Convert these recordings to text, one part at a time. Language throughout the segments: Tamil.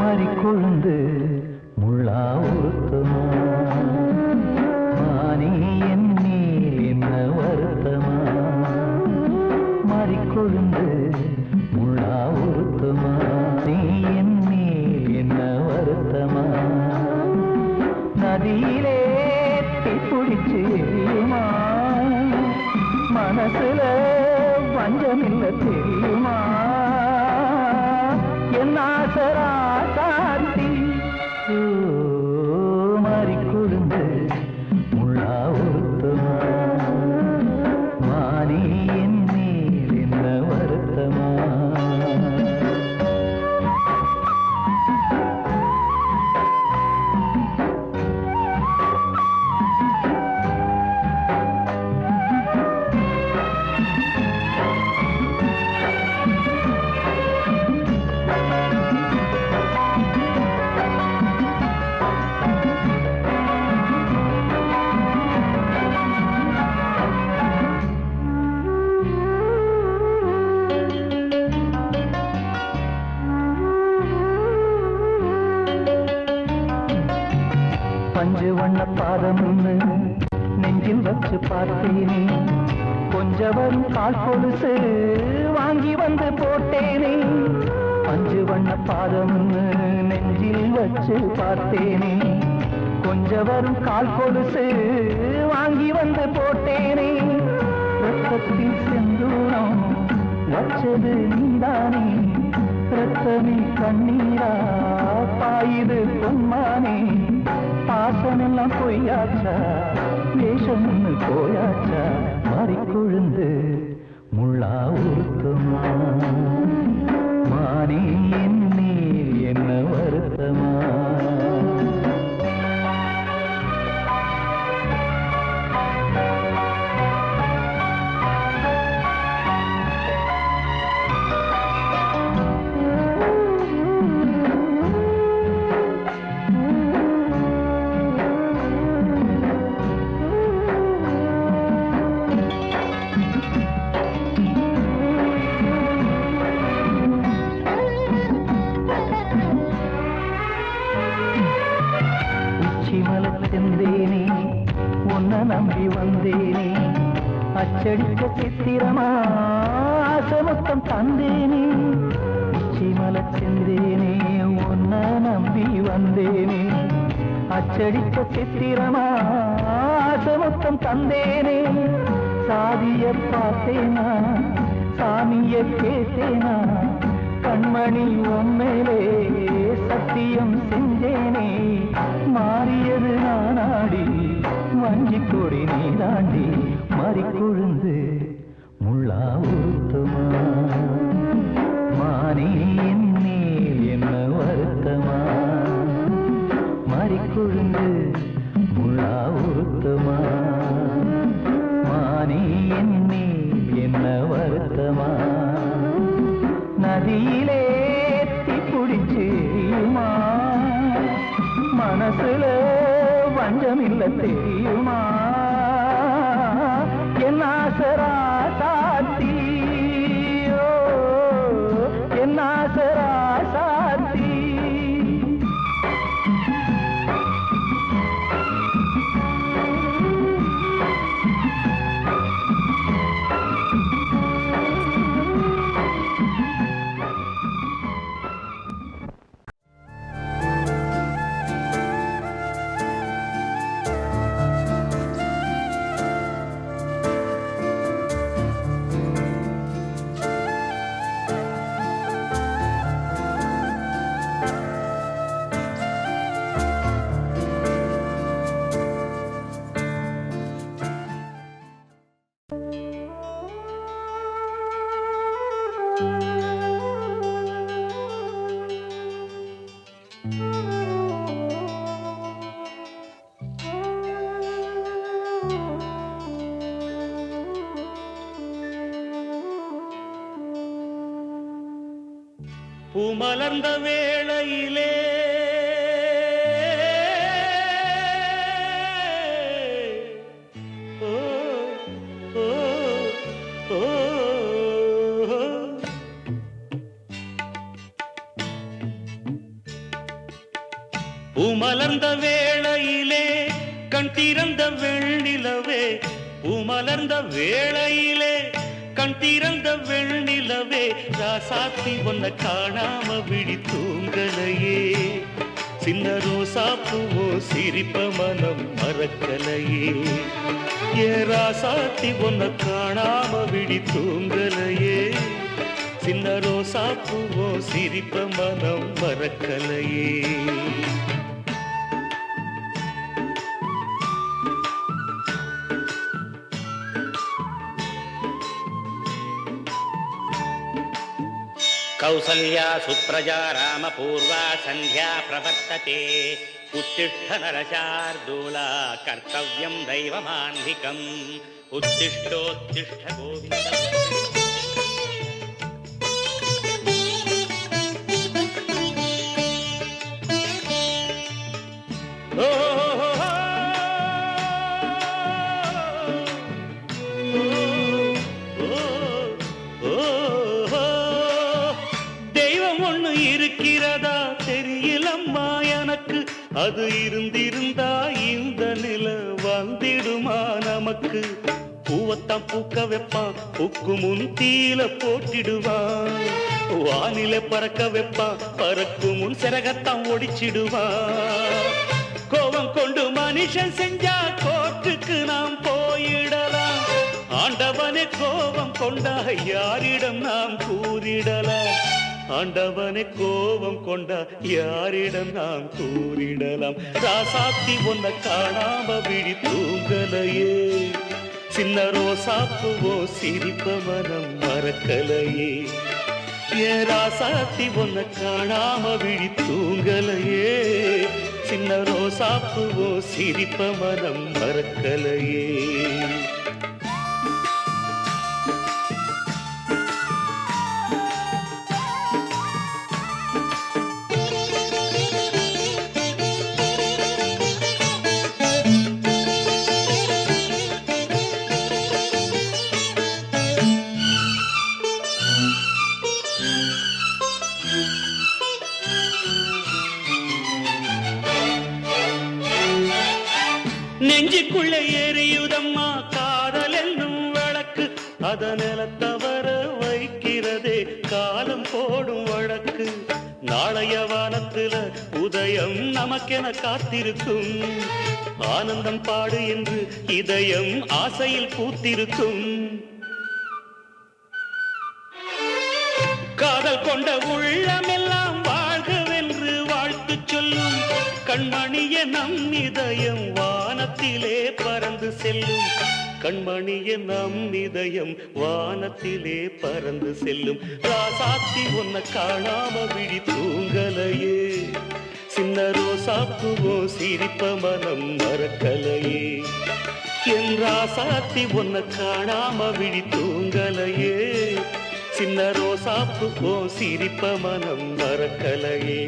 மாறிக்கொழுந்து முள்ளா உறுத்தமா மானே என் மேல் என்ன வருத்தமா மாறிக்கொழுந்து முள்ளா உறுத்தமா நீ என் மேல் என்ன வருத்தமா நதியிலே தீப்பிடிச்சு எரியுமா மனசுல வஞ்சமில்ல தெரியுமா என் ஆசரா சாந்தி மாறிக்கொழுந்து முள்ளா உறுத்தமா மானே என் மேல் என்ன வருத்தமா பஞ்சு வண்ண பாதம்னு நெஞ்சில் வச்சு பார்த்தேனே கொஞ்சம் வரும் கால் கொலுசு வாங்கி வந்து போட்டேனே பஞ்சு வண்ண பாதம்னு நெஞ்சில் வச்சு பார்த்தேனே கொஞ்சம் வரும் கால் கொலுசு வாங்கி வந்து போட்டேனே ரத்தத்தில் செந்தூரம் வச்சது நீதானே ரத்தமே கண்ணீரா பாயுது பொன்மானே பாசமெல்லாம் பொய்யாச்சா வேஷம்னு போயாச்சா மாறிக்கொழுந்து முள்ளா உறுத்தமா மானே என் மேல் என்ன வருத்தமா செந்தேனே உன்னை நம்பி வந்தேனே அச்சடிக்க சித்திரமா ஆசமொத்தம் தந்தேனே உச்சிமல செந்தேனே உன்னை நம்பி வந்தேனே அச்சடிக்க சித்திரமா ஆசமொத்தம் தந்தேனே சாதிய பார்த்தேனா சாமிய கேட்டேனா கண்மணி உம்மேலே சத்தியம் செஞ்சேனே மாறியது நானாடி வஞ்சி கொடி நீ தாண்டி மாறிக்கொழுந்து முள்ளா உறுத்தமா மானே என் மேல் என்ன வருத்தமா மாறிக்கொழுந்து முள்ளா உறுத்தமா மானே என் மேல் என்ன வருத்தமா நதியிலே தீப்பிடிச்சு எரியுமா மனசுல வஞ்சமில்ல தெரியுமா என் ஆசரா சாத்தி என் ஆசரா சாத்தி பூமலர்ந்த வேளையிலே பூமலர்ந்த வேளையிலே கண் திறந்த வெண்ணிலவே, பூமலர்ந்த வேளையிலே கண் திறந்த வெண்ணிலவே, ராசாத்தி ஒன்ன காணாம விழி தூங்கலையே, சின்ன ரோசா பூவோ சிரிப்ப மனம் மறக்கலையே, ஏ ராசாத்தி ஒன்ன காணாம விழி தூங்கலையே, சின்ன ரோசா பூவோ சிரிப்ப மனம் மறக்கலையே. कौसल्या सुप्रजा रामपूर्वा सन्ध्या प्रवर्तते, उत्तिष्ठ नरशार्दूला कर्तव्यं दैवमान्धिकम्, उत्तिष्ठोत्तिष्ठ गोविन्द। இருக்கிறதா தெரியலம்மா எனக்கு, அது இருந்திருந்தா இந்த நில வந்திடுமா நமக்கு, பூவத்தான் பூக்க வைப்பான் பூக்கு முன் தீல போட்டிடுவான், வானில பறக்க வைப்பான் பறக்கும் முன் சிறகத்தான் ஒடிச்சிடுவான், கோபம் கொண்டு மனுஷன் செஞ்சா கோர்ட்டுக்கு நாம் போயிடலாம், ஆண்டவனே கோபம் கொண்டா யாரிடம் நாம் கூறிடலாம், ஆண்டவனை கோபம் கொண்டா யாரிடம் நாம் கூறிடலாம், ராசாத்தி ஒன்ன காணாம விழி தூங்கலையே, சின்ன ரோசாப்புவோ சிரிப்ப மனம் மறக்கலையே, ஏ ராசாத்தி ஒன்ன காணாம விழி தூங்கலையே, சின்ன ரோசாப்புவோ சிரிப்ப மனம் மறக்கலையே. நெஞ்சுக்குள்ளே எரியுதம்மா காதல் என்னும் வழக்கு, அதனால தவற வைக்கிறதே காலம் போடும் வழக்கு, நாளைய வானத்துல உதயம் நமக்கென காத்திருக்கும், ஆனந்தம் பாடு என்று இதயம் ஆசையில் பூத்திருக்கும், காதல் கொண்ட உள்ளமெல்லாம் வாழ்கவென்று வாழ்த்து சொல்லும், கண்மணிய நம் இதயம் வானத்திலே பறந்து செல்லும், கண்மணிய நம் இதயம் வானத்திலே பறந்து செல்லும், ராசாத்தி ஒன்ன காணாம விழி தூங்கலையே, சின்ன ரோசாப்புவோ சிரிப்ப மனம் மறக்கலையே, என் ராசாத்தி ஒன்ன காணாம விழி தூங்கலையே, சின்ன ரோசாப்புவோ சிரிப்ப மனம் மறக்கலையே.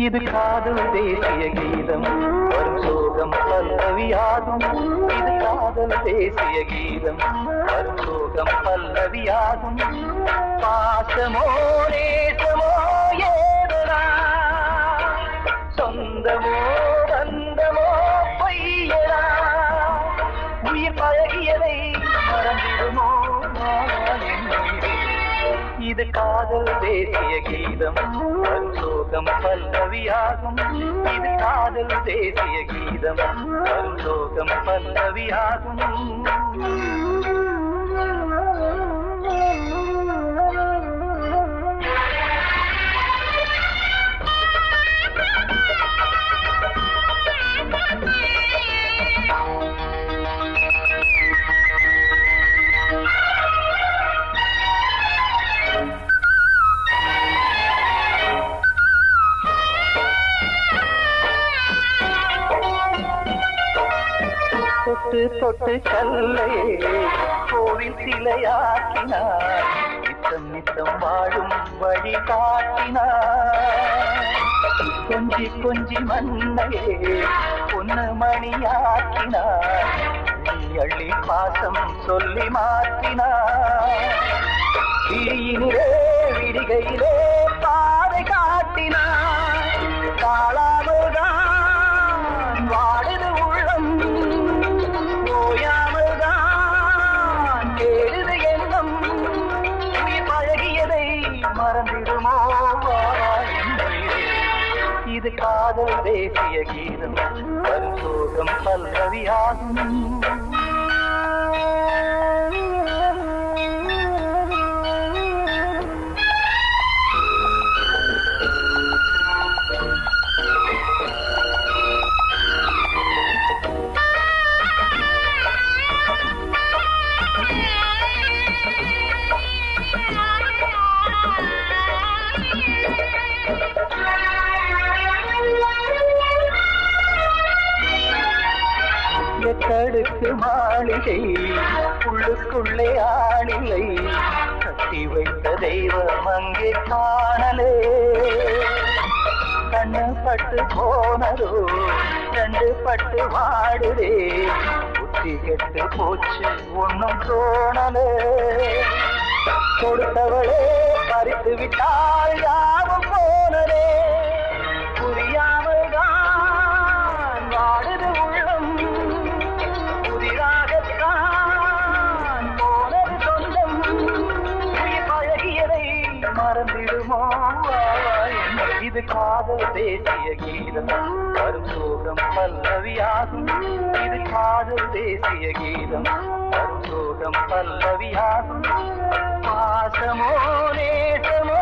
இது காதல் தேசிய கீதம் வரும் சோகம் பல்லவியாகும், இது காதல் தேசிய கீதம் வரும் சோகம் பல்லவியாகும், பாசமோ நேசமோ ஏதனா சொந்தமோ பந்தமோ பொய்யனா, உயிர் பழகியதை மறந்திடுமோ இது காதல் தேசிய கீதம் வரும் சோகம் பல்லவியாகும், இது காதல் தேசிய கீதம் வரும் சோகம் பல்லவியாகும். தொட்டு கல்லையே கோவில் சிலையாக்கினார், நித்தம் நித்தம் வாழும் வழி காட்டினார். கொஞ்சி கொஞ்சி மண்ணையே பொன்னு மணியாக்கினார், அள்ளி பாசம் சொல்லி மாற்றினார். விழியினிலே விடிகையிலே பாதை காட்டினார், காளாமல்தான் வாடுது உள்ளம், ஓயாமல்தான் கேடுது எண்ணம். உயிர் பழகியதை மறந்திடுமோ இது காதல் தேசிய கீதம், பரிசோகம் பல்லவியாகும். எட்டடுக்கு மாளிகை உள்ளுக்குள்ளே ஆளில்லை, கட்டி வைத்த தெய்வம் அங்கே காணலே. கண்ணு பட்டு போனதோ ரெண்டு பட்டு வாடுதே, புத்தி கெட்டு போச்சு ஒன்னும் தோணலே. கொடுத்தவளே பறித்து விட்டால் யாவும் போனதே, புரியாமல் தான் வாடுது உள்ளம். புதிராகத்தான் போனது சொந்தம், உயிர் பழகியதை மறந்திடுமோ இது காதல் தேசிய கீதம், வரும் சோகம் பல்லவியாகும். இது காதல் தேசிய கீதம், வரும் சோகம் பல்லவியாகும். பாசமோ நேசமோ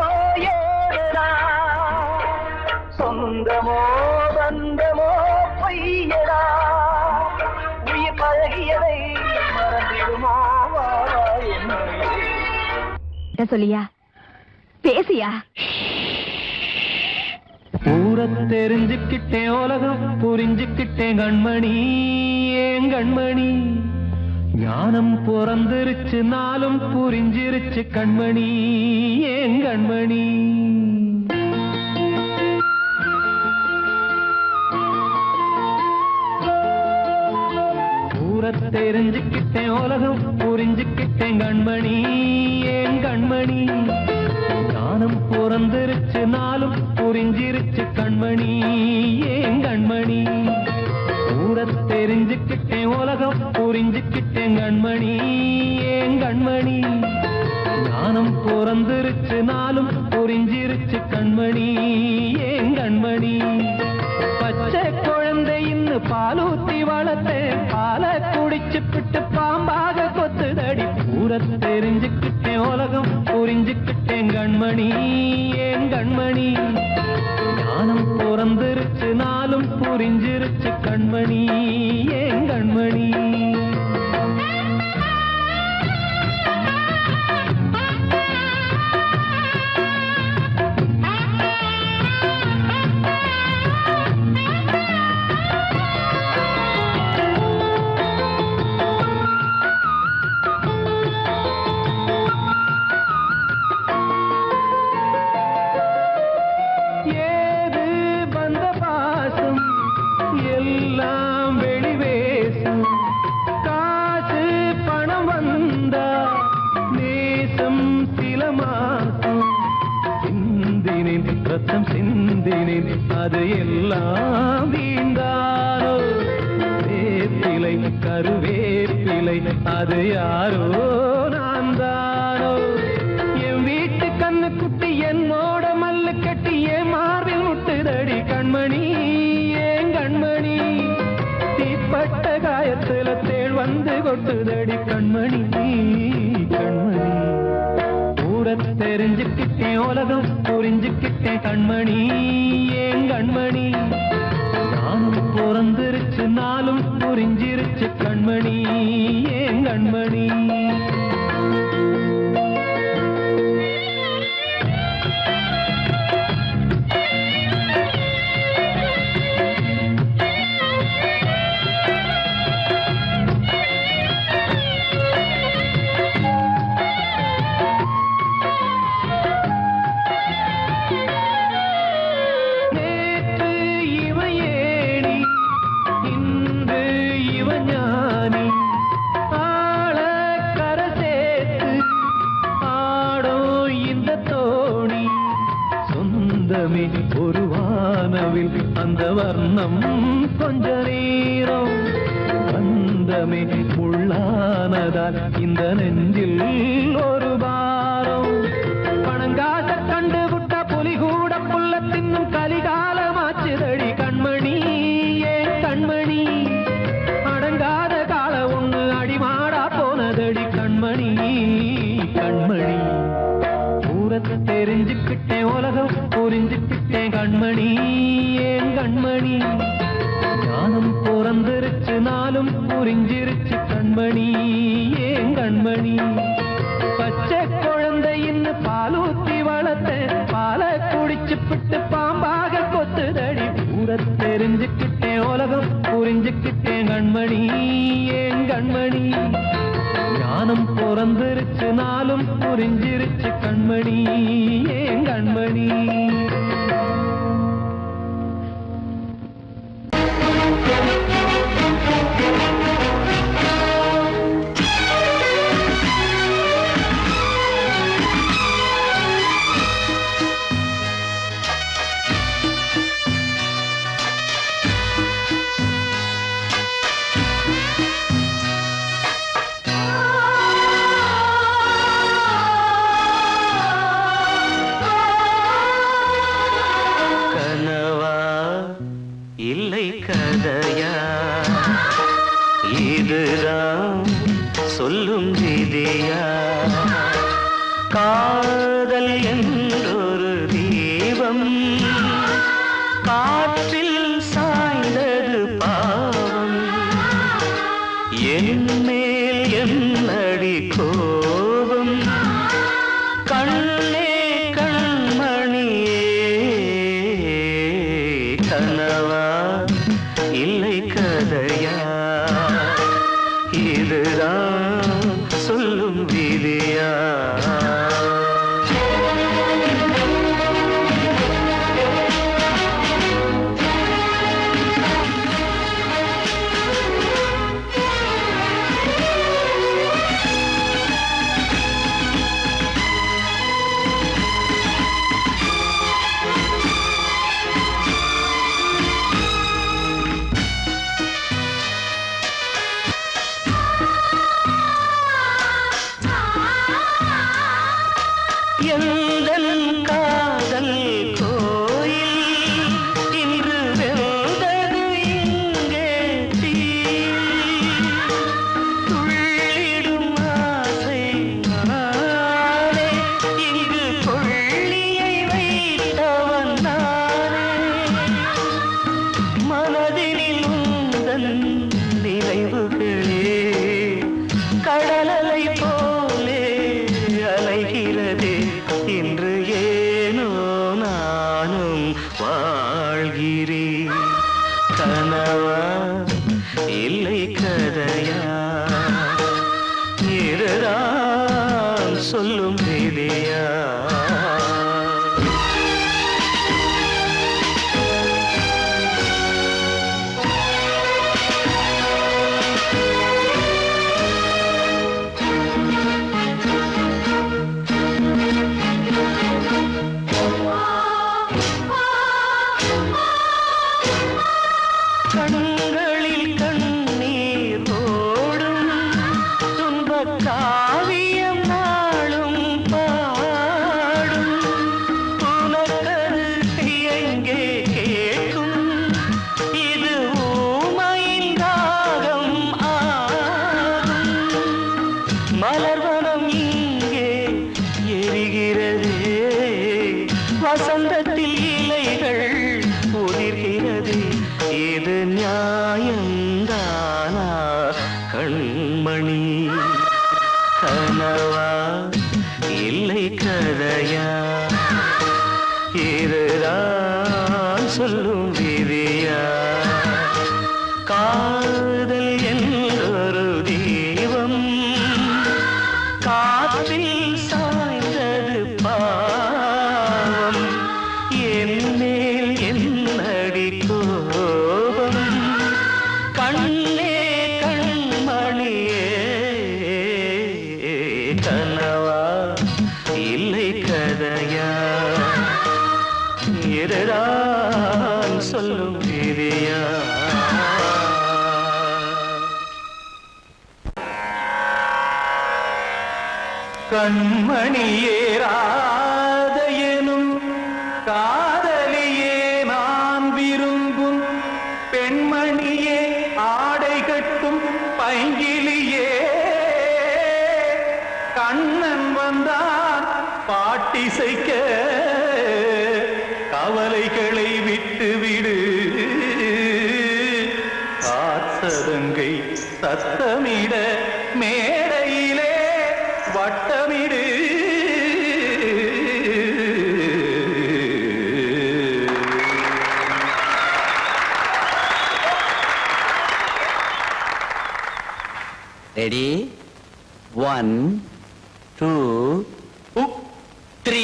ஏதா, சொந்தமோ பந்தமோ பொய்யடா, உயிர் பழகியதை மறந்திடுமோ என்ன சொல்லியா பேசியா? ஊரை தெரிஞ்சுக்கிட்டேன், உலகம் புரிஞ்சுக்கிட்டேன் கண்மணி, ஏன் கண்மணி. ஞானம் பிறந்திருச்சு, நாளும் புரிஞ்சிருச்சு கண்மணி, ஏன் கண்மணி. ஊரை தெரிஞ்சுக்கிட்டேன், உலகம் புரிஞ்சுக்கிட்டேன் கண்மணி, ஏன் கண்மணி. ஞானம் பிறந்திருச்சு, நாளும் புரிஞ்சிருச்சு கண்மணி, ஏன் கண்மணி. ஊரை தெரிஞ்சுக்கிட்டேன், உலகம் புரிஞ்சுக்கிட்டேன் கண்மணி, ஏன் கண்மணி. ஞானம் பிறந்திருச்சு, நாளும் புரிஞ்சிருச்சு கண்மணி, ஏன் கண்மணி. பச்சை குழந்தை இன்னும் பாலூத்தி வளர்த்தேன், பாலை குடிச்சு பிட்டு பாம்பாக கொத்துதடி. ஊரை தெரிஞ்சுக்கிட்டேன், உலகம் புரிஞ்சுக்கிட்டேன் கண்மணி, ஏன் கண்மணி. ஞானம் பிறந்திருச்சு, நாளும் புரிஞ்சிருச்சு கண்மணி, ஏன் கண்மணி. அது எல்லாம் வீண்டாரோ, வேப்பிலை கருவேப்பிலை அது யாரோ நான் தானோ. என் வீட்டு கண்ணு குட்டி என்னோட மல்லு கட்டி என் மார்பில் முட்டுதடி கண்மணி, ஏன் கண்மணி. தீப்பட்ட காயத்துல தேள் வந்து கொட்டுதடி கண்மணி, கண்மணி. ஊரை தெரிஞ்சுக்கிட்டேன், உலகம் புரிஞ்சுக்கிட்டேன் கண்மணி, ஏன் கண்மணி. ஞானம் பிறந்திருச்சு, நாளும் புரிஞ்சிருச்சு கண்மணி, ஏன் கண்மணி. காலமே ஒரு வானவில் அந்த வர்ணம் கொஞ்ச நேரம் பந்தமே முள்ளானதால் இந்த நெஞ்சில் ஒரு பாரம் பணங்காச கண்டு விட்ட புலி கூட புல்ல தின்னும் கலிகாலமாச்சுதடி கண்மணி ஏன் கண்மணி அடங்காத கால ஒண்ணு அடிமாடா போனதடி கண்மணி கண்மணி தூரத்தை தெரிஞ்சுக்கிட்டேன் உலகம் புரிஞ்சுக்கிட்டேன் கண்மணி ஏன் கண்மணி ஞானம் பிறந்திருச்சு நாளும் புரிஞ்சிருச்சு கண்மணி ஏன் கண்மணி பச்சை குழந்தையின்னு பாலூத்தி வளர்த்த பாலை குடிச்சுப்பிட்டு பாம்பாக கொத்துதடி தூரத்தை தெரிஞ்சுக்கிட்டேன் உலகம் புரிஞ்சுக்கிட்டேன் கண்மணி ஏன் கண்மணி ஞானம் பிறந்திருச்சு நாளும் புரிஞ்சிருச்சு கண்மணி ஏன் கண்மணி சொல்லும் விதியா காதல் என்றொரு தீபம் காற்றில் சாய்ந்தது பாவம் என் மேல் என்னடி கோபம் கண்ணே கண்மணியே கனவா இல்லை கதையா இதுதான் சொல்லும் விதியா சொல்லும் விதியா கண்களில் கண்ணீர் ஓடும் துன்பக் காவியம் நாளும் பாடும் உனக்கது எங்கே கேட்கும் இது ஊமையின் ராகம் ஆகும் மலர்வனம் இங்கே எரிகிறதே வசந்தத்தில் இலைகள் உதிர்கிறது இது நியாயந்தானா கண்மணி கனவா இல்லை கதையா இதுதான் சொல்லும் விதியா காதல் என்றொரு தீபம் காற்றில் சாய்ந்தது பாவம் என் மேல் என்னடி கோபம் கண்ணே கண்மணியே கனவா இல்லை கதையா இதுதான் சொல்லும் விதியா? கண்மணியேராத எனும் காதலியே நான் விரும்பும் பெண்மணியே ஆடை கட்டும் பைங்கிலியே கண்ணன் வந்தான் பாட்டிசைக்க கவலைகளை விட்டு விடு காசதங்கை சத்தமிட மேடையிலே வட்டமிடு ரெடி 1 2 3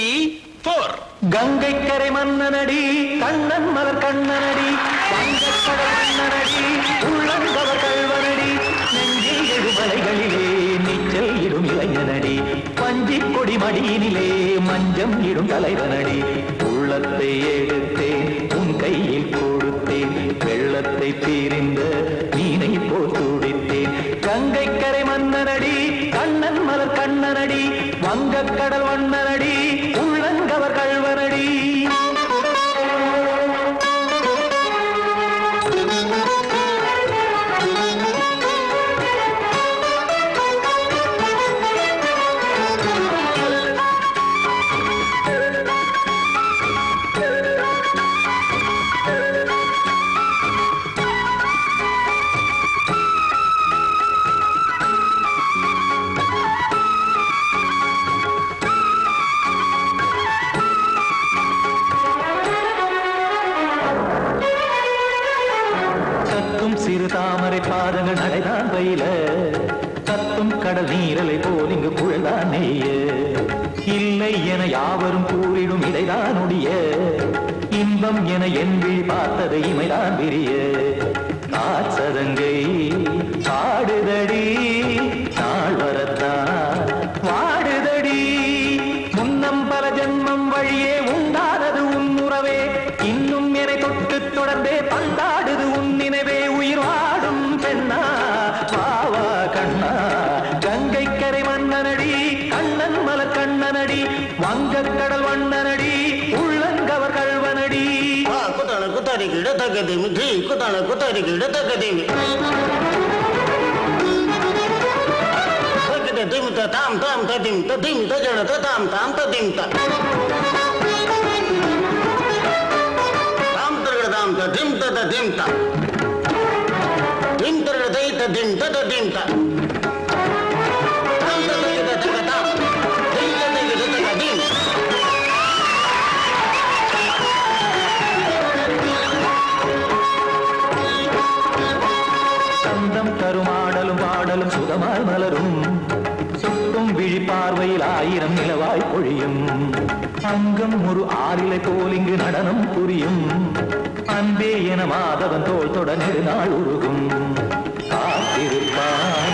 4 கங்கைக்கரை மன்னனடி கண்ணன் மலர் கண்ணனடி வங்கக்கடல் மன்னனடி உள்ளங்கவர் கல்வனடி நெஞ்சில் எழுமலைகளிலே நீச்சல் இடும் இளைஞனடி பஞ்சி கொடி மடியினிலே மஞ்சம் இடும் தலைவனடி உள்ளத்தை எடுத்தேன் உன் கையில் கொடுத்தேன் வெள்ளத்தை தீரிந்த மீனை போல் துடித்தேன் கங்கைக்கரை மன்னனடி கண்ணன் மலர் கண்ணனடி வங்கக்கடல் வண்ணனடி உள்ளங்கவர் கல்வனடி. சிறு தாமரை பாதங்கள் நடைதான் பயில கத்தும் கடல் நீரலை போல் இங்கு புழல்தான் நெய்ய இல்லை என யாவரும் கூறிடும் இடைதான் ஒடிய இன்பம் என என் விழி பார்த்தது இமைதான் விரிய காசதங்கை பாடுதடி நாள் வரத்தான் வாடுதடி முன்னம் பல ஜன்மம் வழியே உண்டானது உன் உறவே இன்னும் என்னை தொட்டு தொடர்ந்தே பந்தாடுது உன் நினைவே உயிர் வாடும் பெண்ணா வாவா கண்ணா கங்கைக்கரை மன்னனடி கண்ணன் மலர் கண்ணனடி வங்கக்கடல் வண்ணனடி உள்ளங்கவர் கல்வனடி. குத்தான குத்தாரி கிட தகதிமி ஜி குத்தான குத்தாரி கிட தகதிமி தகத திமித தாம் தாம் ததிம் ததிம் தஜன தாம் தாம் ததிம் த தாம் தரகதாம் ததிம் ததிம் த திம் தரகதை ததிம் ததிம் த தாம் தரகத தகதாம் திம் தரகத தகதிம் சந்தம் தருமாடலும் பாடலும் சுகமாய் மலரும் சுட்டும் விழி பார்வையில் ஆயிரம் நிலவாய் பொழியும் அங்கம் ஒரு ஆறிலை போல் இங்கு நடனம் புரியும் அன்பே என மாதவன் தோல் தொட நெடுநாள் உருகும் காத்திருப்பான்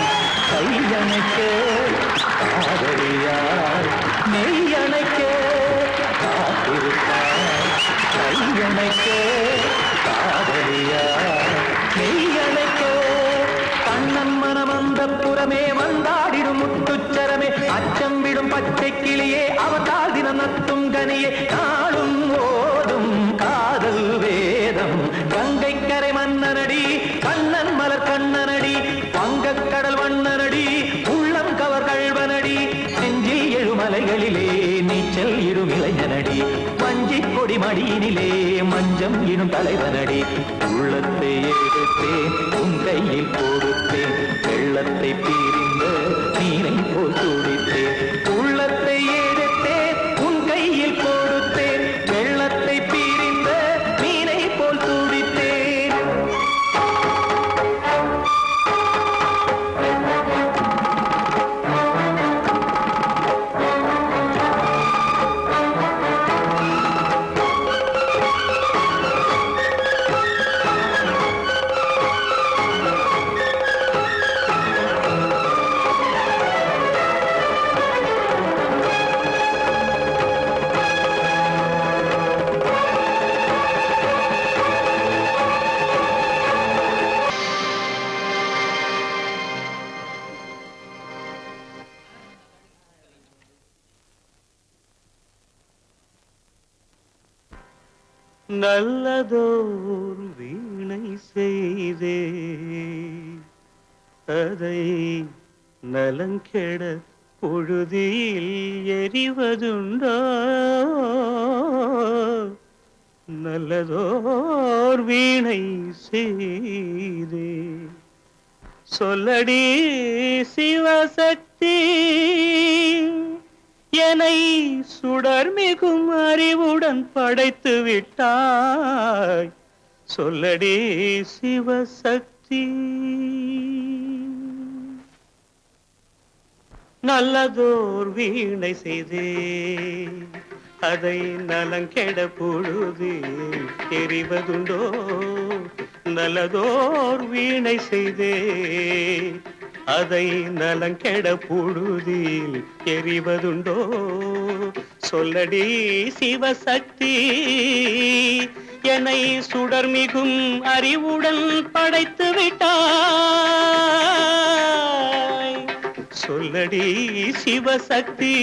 கையணைக்க காதலியார் நெய்யணைக்க காத்திருப்பான் கையணைக்க காதலியார் நெய்யணைக்க கண்ணன் மனம் அந்த புறமே வந்தாடிடும் முத்துச்சரமே அச்சம் விடும் பச்சை கிளியே அவதால் தினம் நத்தும் கனியே நாளும் ஓடும் காதல் வேதம் கங்கைக்கரை மன்னனடி கண்ணன் மலர் கண்ணனடி வங்கக்கடல் வண்ணனடி உள்ளம் கவர் கல்வனடி நெஞ்சில் எழுமலைகளிலே நீச்சல் இடும் இளைஞனடி வஞ்சி கொடி மடியினிலே மஞ்சம் இடும் தலைவனடி உள்ளத்தை எடுத்தேன் உன் கையில் கொடுத்தேன் வெள்ளத்தை பீரிந்த மீனை போல் துடித்தேன் உள்ளத்தை எடுத்தேன் உன் கையில் கொடுத்தேன் வெள்ளத்தை பீரிந்த மீனை போல் துடித்தேன். நல்லதோர் வீணை செய்தே அதை நலங்கெட பொழுதில் எறிவதுண்டோ நல்லதோர் வீணை செய்தே சொல்லடி சிவசக்தி என்னை சுடர் மிகும் அறிவுடன் படைத்து விட்டாய் சொல்லடி சிவசக்தி நல்லதோர் வீணை செய்தே அதை நலங்கெட பொழுது எறிவதுண்டோ நல்லதோர் வீணை செய்தே அதை நலங்கெட பொழுதில் எறிவதுண்டோ சொல்லடி சிவசக்தி என்னை சுடர் மிகும் அறிவுடன் படைத்து விட்டாய் சொல்லடி சிவசக்தி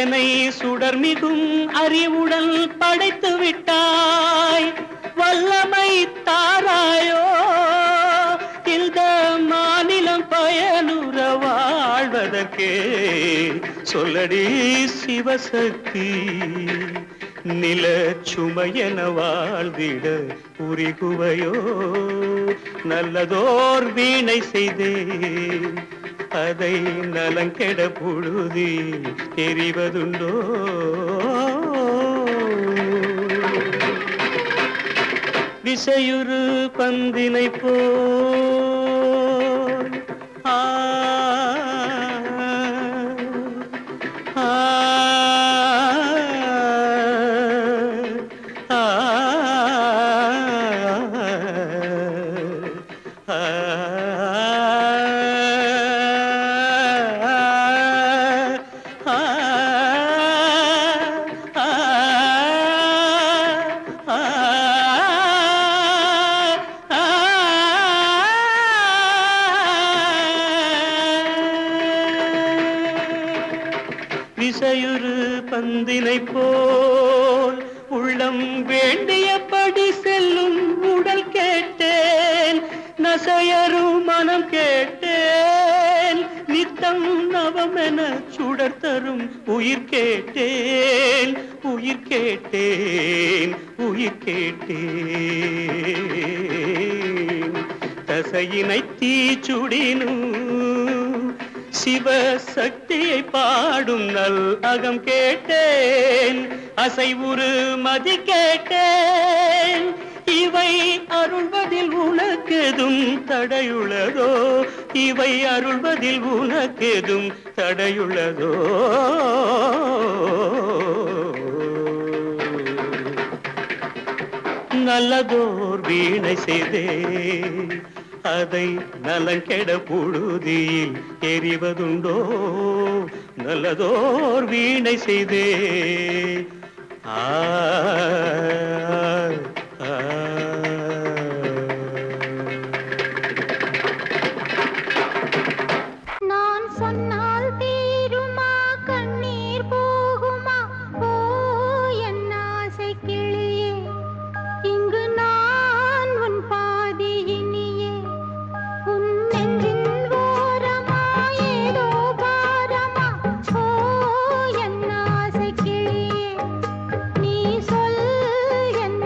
என்னை சுடர் மிகும் அறிவுடன் படைத்து விட்டாய் வல்லமை தாராயோ இந்த மாநிலம் பயனுற வாழ்வதற்கே சொல்லடி சிவசக்தி நில சுமையென வாழ்ந்திட உரிகுவையோ நல்லதோர் வீணை செய்தே அதை நலங்கெட பொழுதி எறிவதுண்டோ விசையுறு பந்தினை போல் ஆ ஆ விசையுறு பந்தினை போல் உள்ளம் வேண்டியபடி செல்லும் உடல் கேட்டேன் நசையரும் மனம் கேட்டேன் நித்தம் நவமென சுடர் தரும் உயிர் கேட்டேன் உயிர் கேட்டேன் உயிர் கேட்டேன் தசையினை தீச்சுடினும் சிவசக்தியை பாடும் நல் அகம் கேட்டேன் அசைவுறு மதி கேட்டேன் இவை அருள்வதில் உனக்கெதும் தடையுள்ளதோ இவை அருள்வதில் உனக்கெதும் தடையுள்ளதோ நல்லதோர் வீணை செய்தே அதை நலங்கெட பொழுதில் எறிவதுண்டோ நல்லதோர் வீணை செய்தே ஆ நான் சொன்னால் தீருமா கண்ணீர் போகுமா ஓ என் ஆசை கிளியே இங்கு நான் உன் பாதி இனியே உன் நெஞ்சின் ஓரமா ஏதோ பாரமா ஓ என் ஆசை கிளியே நீ சொல் என்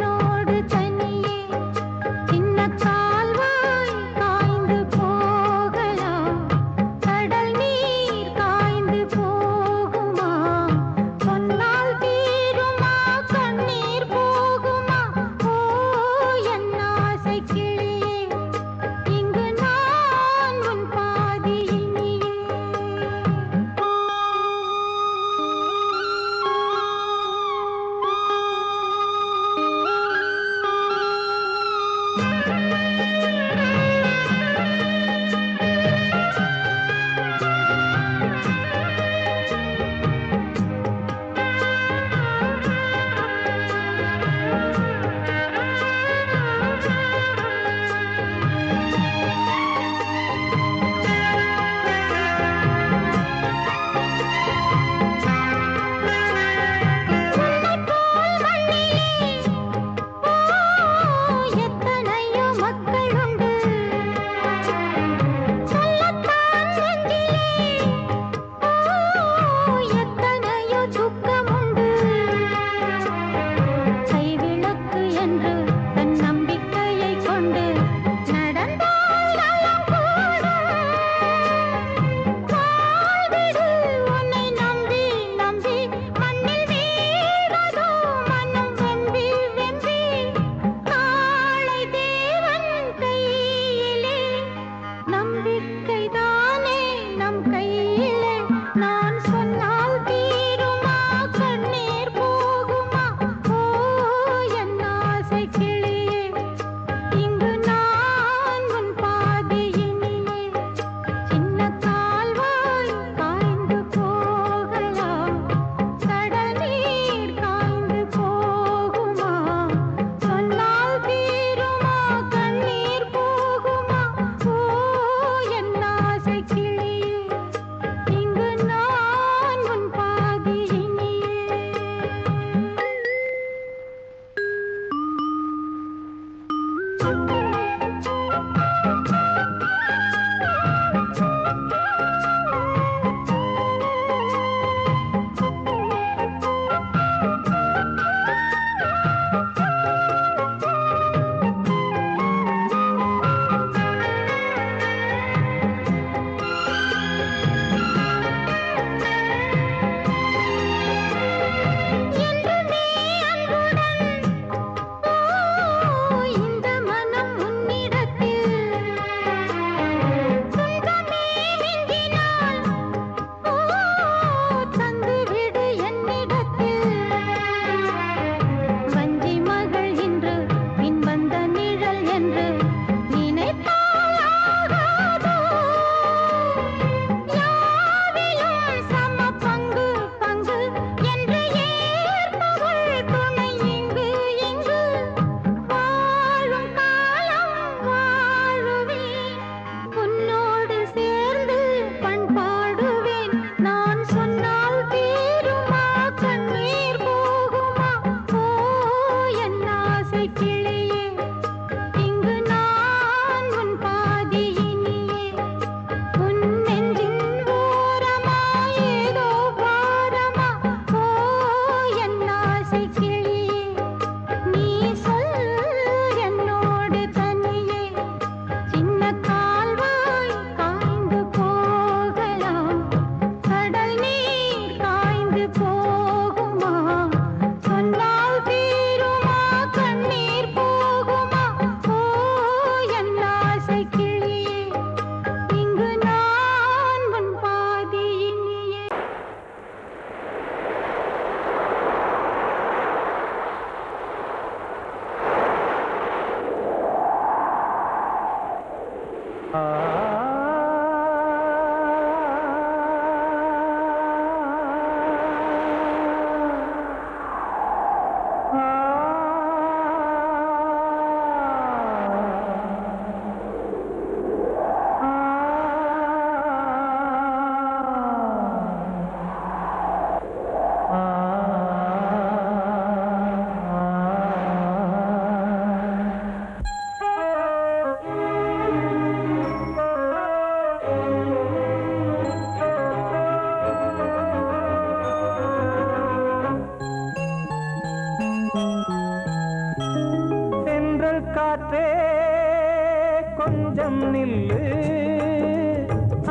கொஞ்சம் நில்லு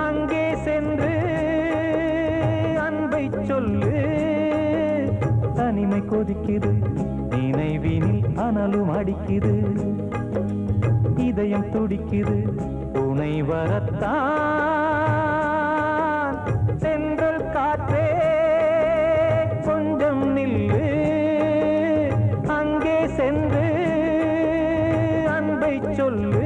அங்கே சென்று அன்பை சொல்லு தனிமை கொதிக்குது நினைவினில் அனலும் அடிக்குது இதயம் துடிக்குது துணை வரத்தான் சென்றல் காற்றே கொஞ்சம் நில்லு அங்கே சென்று அன்பை சொல்லு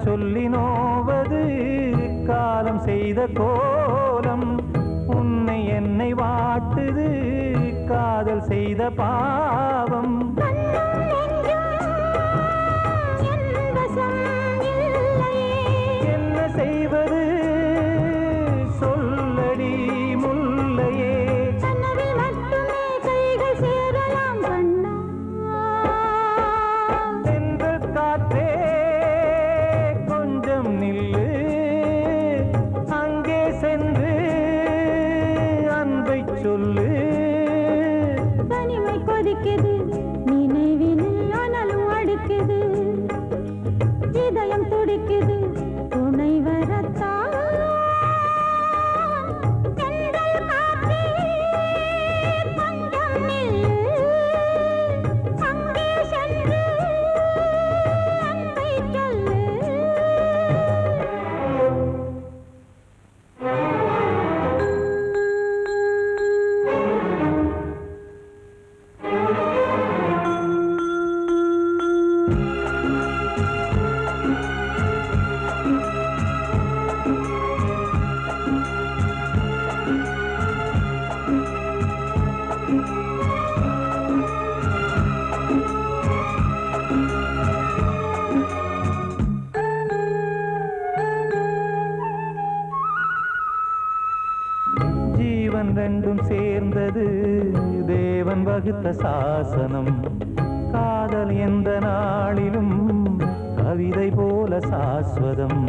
சொல்லி நோவது காலம் செய்த கோலம் உன்னை என்னை வாட்டுது காதல் செய்த பாவம் என்ன செய்வது சொல்லடி முல்லையே சென்ற காற்றே நில்லு அங்கே சென்று அன்பை சொல்லு தனிமை கொதிக்குது நினைவினில் அனலும் அடிக்குது இதயம் துடிக்குது துணை வரத்தான் சென்றல் காற்றே கொஞ்சம் நில்லு அங்கே சென்று அன்பை சொல்லு ஜீவன் ரெண்டும் சேர்ந்தது தேவன் வகுத்த சாசனம் காதல் எந்த நாளிலும் கவிதை போல சாஸ்வதம்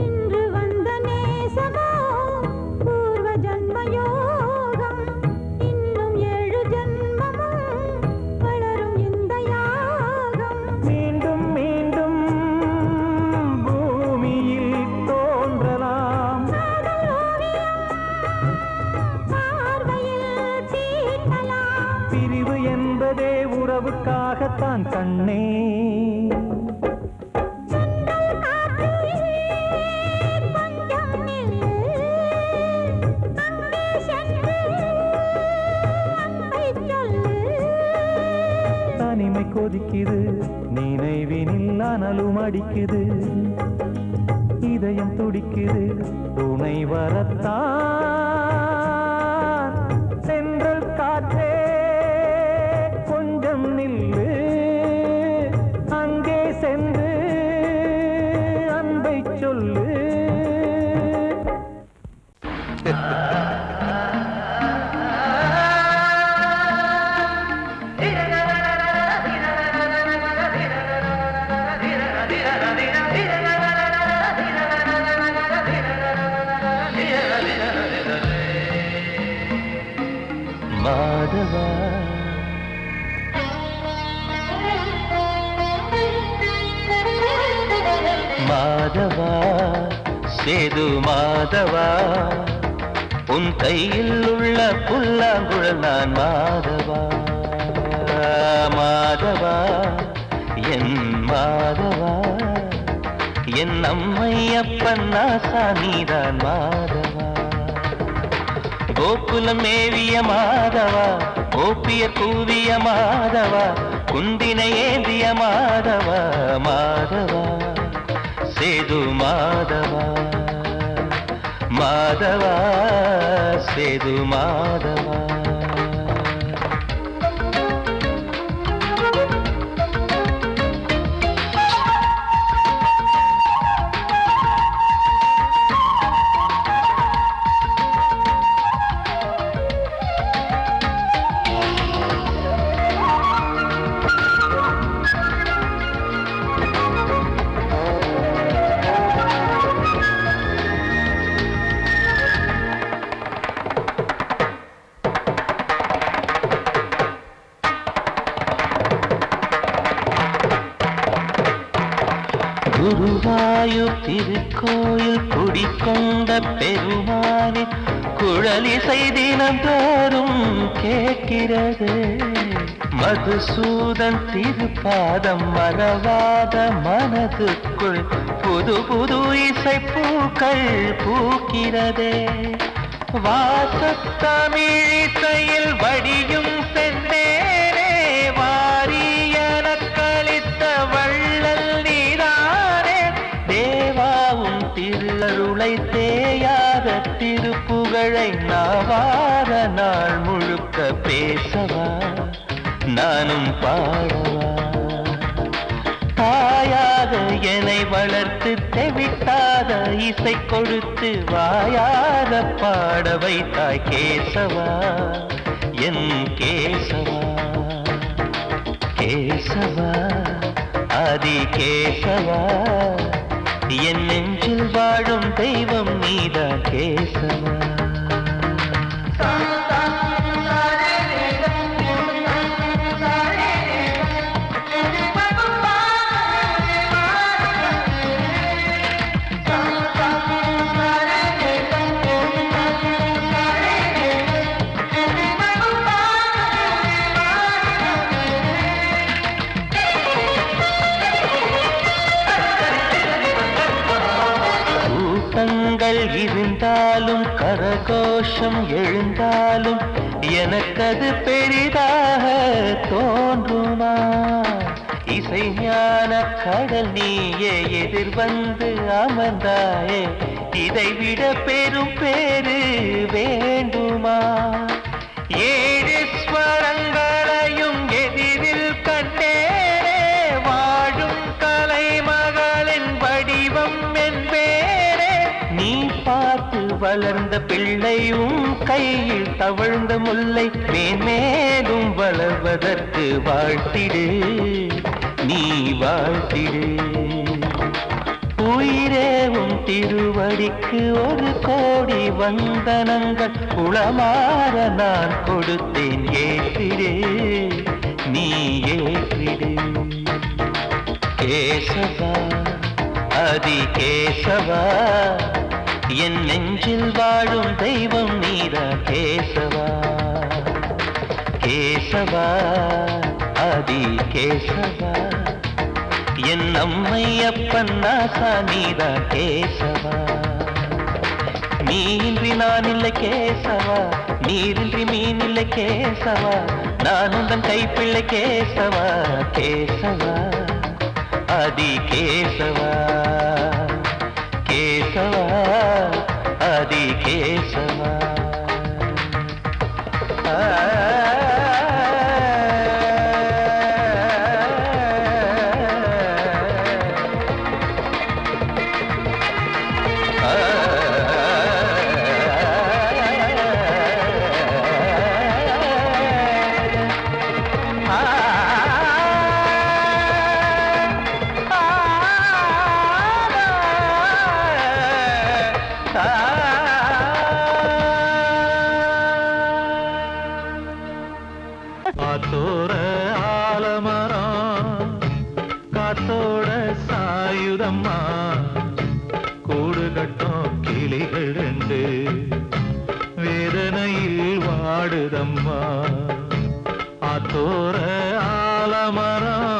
இன்று வந்த நேசமோ பூர்வ ஜன்ம யோகம் இன்னும் 7 ஜன்மமும் வளரும் இந்த யாகம் மீண்டும் மீண்டும் பூமியில் தோன்றலாம் பார்வையில் தீட்டலாம் பிரிவு என்பதே உறவுக்காகத்தான் கண்ணே கொஞ்சம் நில்லு அங்கே சென்று அன்பை சொல்லு தனிமை கொதிக்குது நினைவினில் அனலும் அடிக்குது இதயம் துடிக்குது துணை வரத்தான் சென்றல் காற்றே கொஞ்சம் நில்லு அங்கே சென்று அன்பை சொல்லு மாதவா மாதவா சேது மாதவா உன் கையில் உள்ள புல்லாங்குழல் நான் மாதவா மாதவா என் மாதவா என் அம்மையப்பன் நாசா நீதான் மாதவா கோகுலம் மேவிய மாதவா கோப்பிய கூவிய மாதவா குந்தினை ஏந்திய மாதவா மாதவா சேது மாதவா மாதவா சேது மாதவா குருவாயூர் திருக்கோயில் குடிக்கொண்ட பெருமானே குழலிசை தினந்தோறும் கேட்கிறது. மதுசூதன் திருப்பாதம் மறவாத மனதுக்குள் புது புது இசை பூக்கள் பூக்கிறதே. வாசத்தமிழிசையில் வடியும் செந்தேனே வாரியன கழித்த வள்ளல் நீதானே. தேவாவும் திருஅருளை தேயாத திருப்புகழை நாவார நாள் முழுக்க பேசவா நானும் பாடவா. தாயாக என்னை வளர்த்து தெவிட்டாத இசை கொடுத்து வாயாத பாட வைத்தாய் கேசவா என் கேசவா. கேசவா ஆதி கேசவா என் நெஞ்சில் வாழும் தெய்வம் நீதான் கேசவா. இருந்தாலும் கரகோஷம் எழுந்தாலும் எனக்கது பெரிதாக தோன்றுமா. இசை ஞான கடல் நீயே எதிர்வந்து அமர்ந்தாயே இதைவிட பெரும் பேரு வேண்டுமா. ஏழு ஸ்வரங்களையும் எதிரில் கண்டேனே வாழும் கலைமகளின் வடிவம் என்பேனே. நீ பார்த்து வளர்ந்த பிள்ளையும் கையில் தவழ்ந்த முல்லை மேன்மேலும் வளர்வதற்கு வாழ்த்திடு நீ வாழ்த்திடு. உயிரேவும் திருவடிக்கு ஒரு கோடி வந்தனங்கள் குளமாற நான் கொடுத்தேன் ஏற்றிடு நீ ஏற்றிடு. கேசவா ஆதி கேசவா என் நெஞ்சில் வாழும் தெய்வம் நீதா கேசவா. கேசவா ஆதி கேசவா என் அம்மை அப்பன் நாசா நீதா கேசவா. நீன்றி நான் இல்லை கேசவா நீரின்றி மீன் இல்லை கேசவா நான் உந்தன் கைப்பிள்ளை கேசவா. கேசவா ஆதி கேசவா கேசவா ஆதி கேசவா. காத்தோர ஆலமரம் காத்தோட சாயுதம்மா கூடு கட்டும் கிளிகள் ரெண்டு வேதனையில் வாடுதம்மா. ஆத்தோர ஆலமரம்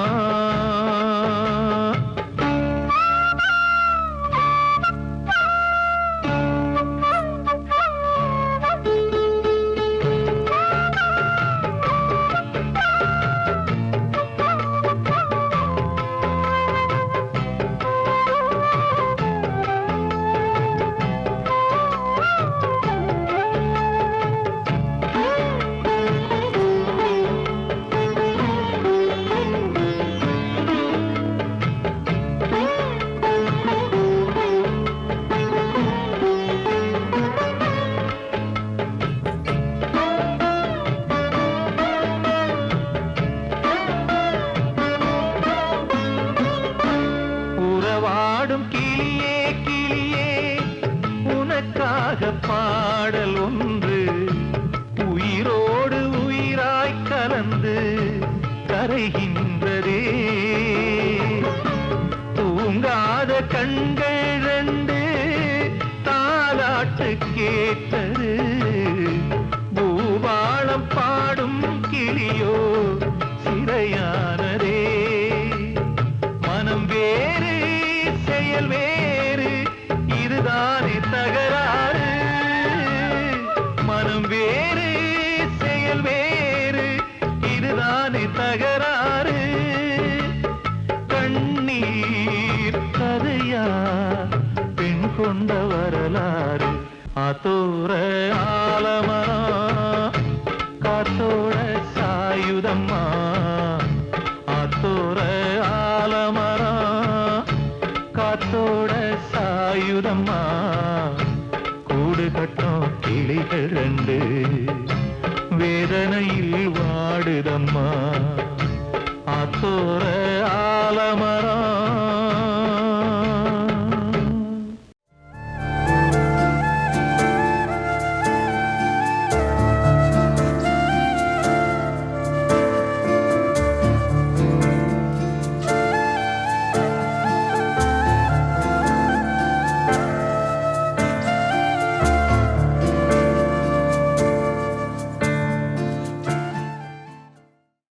பாடல் ஒன்று உயிரோடு உயிராய் கலந்து கரைகின்றதே. தூங்காத கண்கள் ரெண்டு தாலாட்டு கேட்டது பூபாளம் பாடும் கிளியோ சிறையானதே மனம் வேறு செயல் வேறு இதுதானே தகராறு மனம் வேறு செயல் வேறு இதுதானே தகராறு கண்ணீர் கதையா பெண் கொண்ட வரலாறு ஆத்தோர ஆலமரம் காத்தோட சாயுதம்மா ஆத்தோர ஆலமரம் காத்தோட சாயுதம்மா கூடு கட்டும் கிளிகள் ரெண்டு வேதனையில் வாடுதம்மா ஆத்தோர